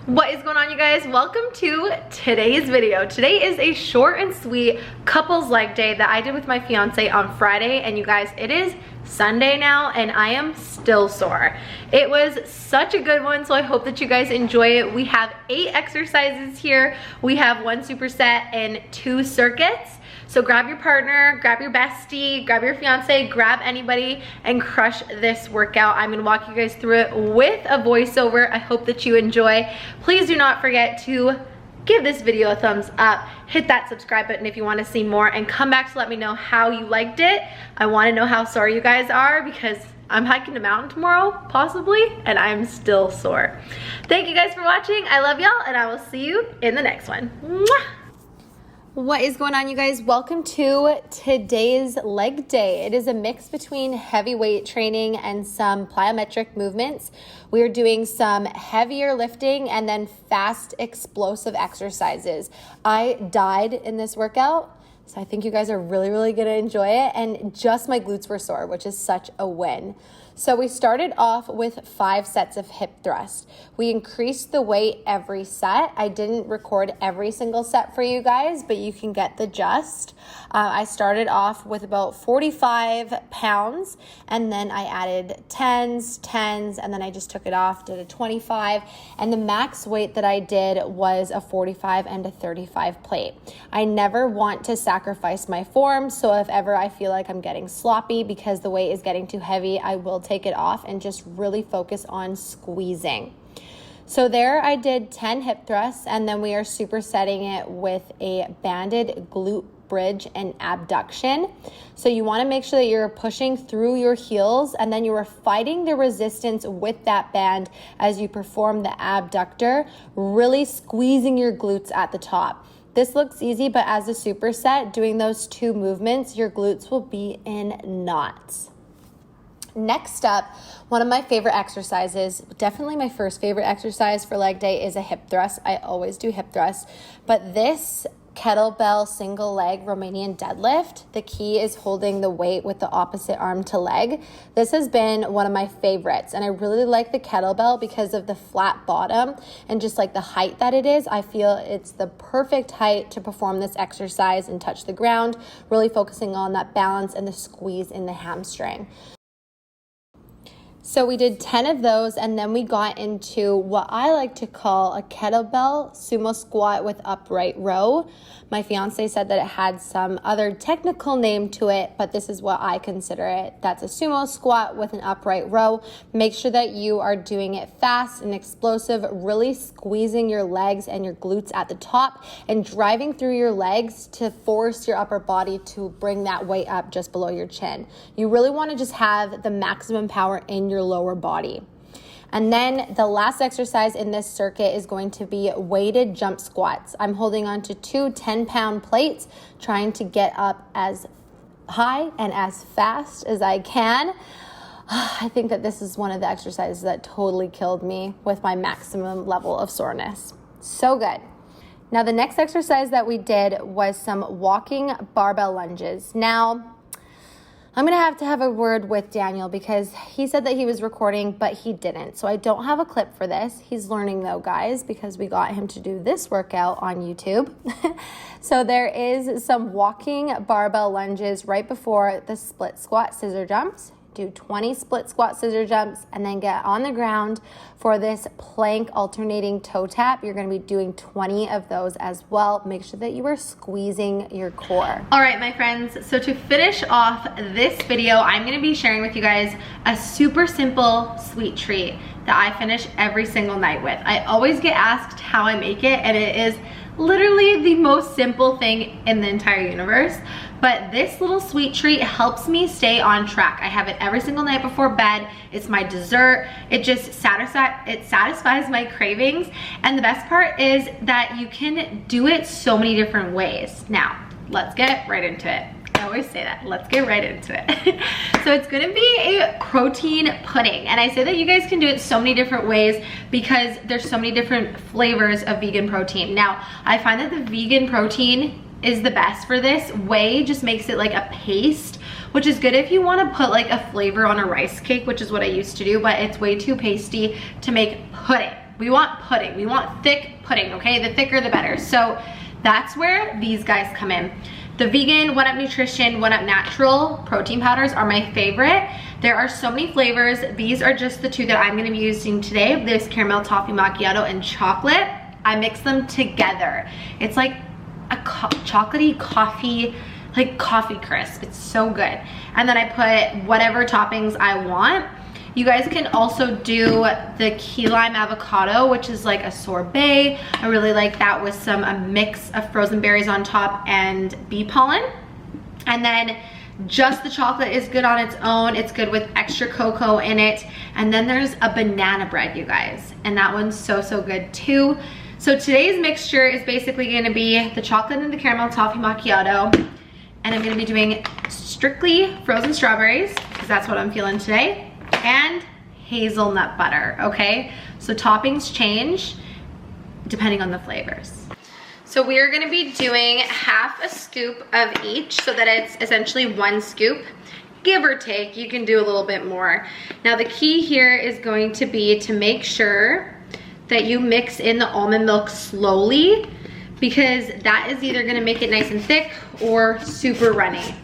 What is going on, you guys? Welcome to today's video. Today is a short and sweet couples leg day that I did with my fiance on Friday, and you guys, it is Sunday now and I am still sore. It was such a good one, so I hope that you guys enjoy it. We have 8 exercises here. We have 1 superset and 2 circuits. So grab your partner, grab your bestie, grab your fiance, grab anybody and crush this workout. I'm gonna walk you guys through it with a voiceover. I hope that you enjoy. Please do not forget to give this video a thumbs up, hit that subscribe button if you want to see more, and come back to let me know how you liked it. I want to know how sore you guys are because I'm hiking the mountain tomorrow, possibly, and I'm still sore. Thank you guys for watching. I love y'all, and I will see you in the next one. Mwah! What is going on, you guys? Welcome to today's leg day. It is a mix between heavy weight training and some plyometric movements. We are doing some heavier lifting and then fast explosive exercises. I died in this workout, so I think you guys are really gonna enjoy it, and just my glutes were sore, which is such a win. So we started off with 5 sets of hip thrust. We increased the weight every set. I didn't record every single set for you guys, but you can get the gist. I started off with about 45 pounds, and then I added 10s, and then I just took it off, did a 25, and the max weight that I did was a 45 and a 35 plate. I never want to sacrifice my form, so if ever I feel like I'm getting sloppy because the weight is getting too heavy, I will take it off and just really focus on squeezing. So there I did 10 hip thrusts, and then we are supersetting it with a banded glute bridge and abduction. So you want to make sure that you're pushing through your heels, and then you are fighting the resistance with that band as you perform the abductor, really squeezing your glutes at the top. This looks easy, but as a superset, doing those 2 movements, your glutes will be in knots. Next up, one of my favorite exercises, definitely my first favorite exercise for leg day, is a hip thrust. I always do hip thrusts, but this kettlebell single leg Romanian deadlift, the key is holding the weight with the opposite arm to leg. This has been one of my favorites, and I really like the kettlebell because of the flat bottom and just like the height that it is. I feel it's the perfect height to perform this exercise and touch the ground, really focusing on that balance and the squeeze in the hamstring. So we did 10 of those, and then we got into what I like to call a kettlebell sumo squat with upright row. My fiance said that it had some other technical name to it, but this is what I consider it. That's a sumo squat with an upright row. Make sure that you are doing it fast and explosive, really squeezing your legs and your glutes at the top and driving through your legs to force your upper body to bring that weight up just below your chin. You really want to just have the maximum power in your lower body. And then the last exercise in this circuit is going to be weighted jump squats. I'm holding on to 2 10-pound plates, trying to get up as high and as fast as I can. I think that this is one of the exercises that totally killed me with my maximum level of soreness. So good. Now the next exercise that we did was some walking barbell lunges. Now, I'm going to have a word with Daniel because he said that he was recording, but he didn't. So I don't have a clip for this. He's learning though, guys, because we got him to do this workout on YouTube. So there is some walking barbell lunges right before the split squat scissor jumps. Do 20 split squat scissor jumps and then get on the ground for this plank alternating toe tap. You're going to be doing 20 of those as well. Make sure that you are squeezing your core. All right, my friends, so to finish off this video, I'm going to be sharing with you guys a super simple sweet treat that I finish every single night with. I always get asked how I make it, and it is literally the most simple thing in the entire universe. But this little sweet treat helps me stay on track. I have it every single night before bed. It's my dessert. It just satisfies my cravings. And the best part is that you can do it so many different ways. Now, let's get right into it. I always say that. Let's get right into it. So it's gonna be a protein pudding. And I say that you guys can do it so many different ways because there's so many different flavors of vegan protein. Now, I find that the vegan protein is the best for this. Whey just makes it like a paste, which is good if you want to put like a flavor on a rice cake, which is what I used to do, but it's way too pasty to make pudding. We want pudding. We want thick pudding, okay? The thicker the better. So that's where these guys come in. The vegan 1UP Nutrition, 1UP Natural protein powders are my favorite. There are so many flavors. These are just the two that I'm gonna be using today. This caramel toffee macchiato and chocolate. I mix them together. It's like a chocolatey coffee, like coffee crisp. It's so good. And then I put whatever toppings I want. You guys can also do the key lime avocado, which is like a sorbet. I really like that with a mix of frozen berries on top and bee pollen. And then just the chocolate is good on its own. It's good with extra cocoa in it. And then there's a banana bread, you guys. And that one's so, so good too. So today's mixture is basically gonna be the chocolate and the caramel toffee macchiato. And I'm gonna be doing strictly frozen strawberries, because that's what I'm feeling today. And hazelnut butter, okay? So toppings change depending on the flavors. So we are gonna be doing half a scoop of each so that it's essentially 1 scoop. Give or take, you can do a little bit more. Now the key here is going to be to make sure that you mix in the almond milk slowly, because that is either gonna make it nice and thick or super runny.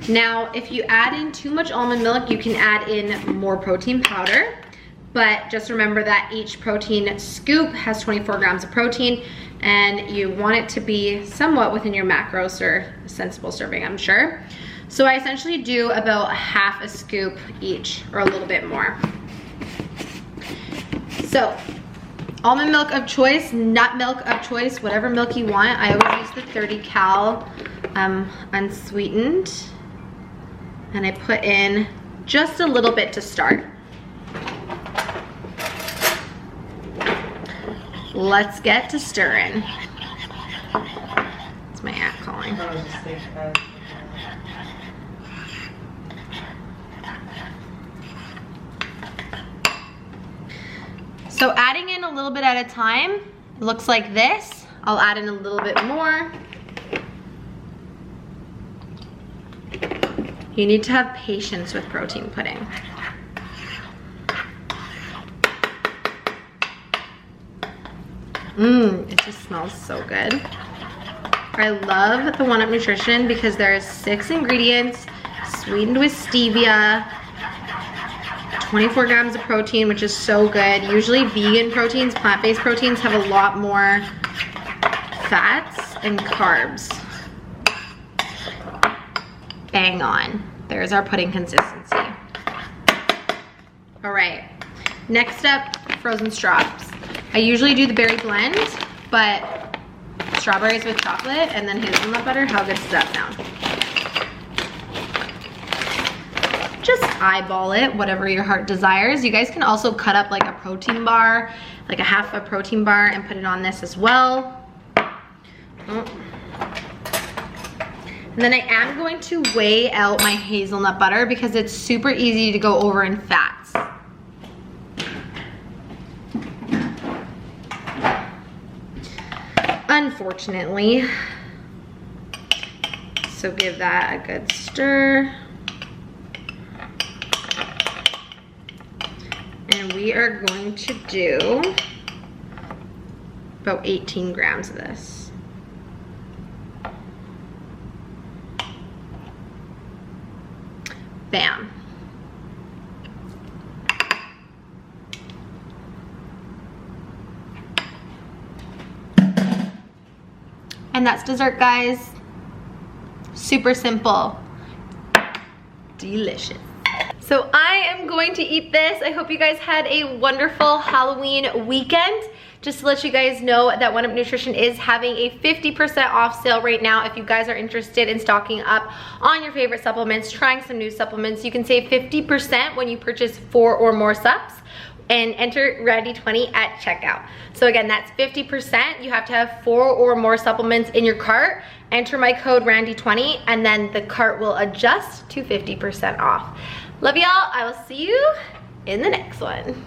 Now, if you add in too much almond milk, you can add in more protein powder, but just remember that each protein scoop has 24 grams of protein, and you want it to be somewhat within your macros or a sensible serving, I'm sure. So I essentially do about half a scoop each, or a little bit more. So, almond milk of choice, nut milk of choice, whatever milk you want. I always use the 30 cal unsweetened. And I put in just a little bit to start. Let's get to stirring. It's my aunt calling. So adding in a little bit at a time, looks like this. I'll add in a little bit more. You need to have patience with protein pudding. It just smells so good. I love the 1UP Nutrition because there's 6 ingredients, sweetened with stevia, 24 grams of protein, which is so good. Usually vegan proteins, plant-based proteins have a lot more fats and carbs. Bang on. There's our pudding consistency. All right, next up, frozen straws. I usually do the berry blend, but strawberries with chocolate and then hazelnut butter, how good does that sound? Just eyeball it, whatever your heart desires. You guys can also cut up like a protein bar, like a half a protein bar, and put it on this as well. And then I am going to weigh out my hazelnut butter because it's super easy to go over in fats. Unfortunately. So give that a good stir. And we are going to do about 18 grams of this. Bam. And that's dessert, guys. Super simple. Delicious. So I am going to eat this. I hope you guys had a wonderful Halloween weekend. Just to let you guys know that 1UP Nutrition is having a 50% off sale right now. If you guys are interested in stocking up on your favorite supplements, trying some new supplements, you can save 50% when you purchase 4 or more subs and enter Randi20 at checkout. So again, that's 50%. You have to have 4 or more supplements in your cart. Enter my code Randi20 and then the cart will adjust to 50% off. Love y'all. I will see you in the next one.